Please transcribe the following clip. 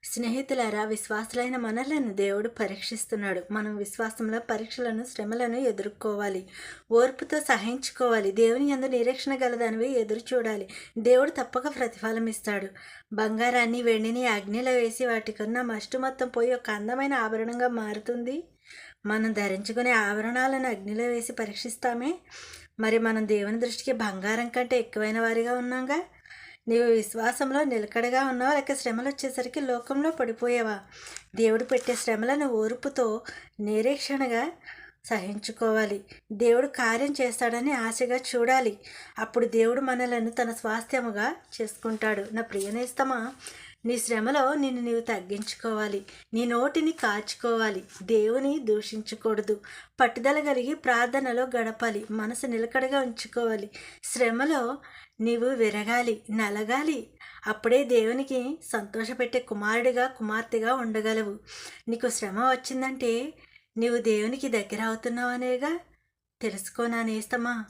స్నేహితులారా, విశ్వాసులైన మనలను దేవుడు పరీక్షిస్తున్నాడు. మనం విశ్వాసంలో పరీక్షలను, శ్రమలను ఎదుర్కోవాలి. ఓర్పుతో సహించుకోవాలి. దేవుని యందు నిరీక్షణ గలదానివి ఎదురు చూడాలి. దేవుడు తప్పక ప్రతిఫలం ఇస్తాడు. బంగారాన్ని, వెండిని అగ్నిలో వేసి వాటికున్న మస్టు మొత్తం పోయి ఒక అందమైన ఆభరణంగా మారుతుంది. మనం ధరించుకునే ఆభరణాలను అగ్నిలో వేసి పరీక్షిస్తామే. మరి మనం దేవుని దృష్టికి బంగారం కంటే ఎక్కువైన వారిగా ఉన్నాంగా. నీవు విశ్వాసంలో నిలకడగా ఉన్నావా, లేక శ్రమలు వచ్చేసరికి లోకంలో పడిపోయావా? దేవుడు పెట్టే శ్రమలను ఓర్పుతో నిరీక్షణగా సహించుకోవాలి. దేవుడు కార్యం చేస్తాడని ఆశగా చూడాలి. అప్పుడు దేవుడు మనలను తన స్వాస్థ్యముగా చేసుకుంటాడు. నా ప్రియనేస్తమా, నీ శ్రమలో నిన్ను నీవు తగ్గించుకోవాలి. నీ నోటిని కాచుకోవాలి. దేవుని దూషించకూడదు. పట్టుదల కలిగి ప్రార్థనలో గడపాలి. మనసు నిలకడగా ఉంచుకోవాలి. శ్రమలో నీవు విరగాలి, నలగాలి. అప్పుడే దేవునికి సంతోషపెట్టే కుమారుడిగా, కుమార్తెగా ఉండగలవు. నీకు శ్రమ వచ్చిందంటే నీవు దేవునికి దగ్గర అవుతున్నావనేగా. తెలుసుకోనా నేస్తమా?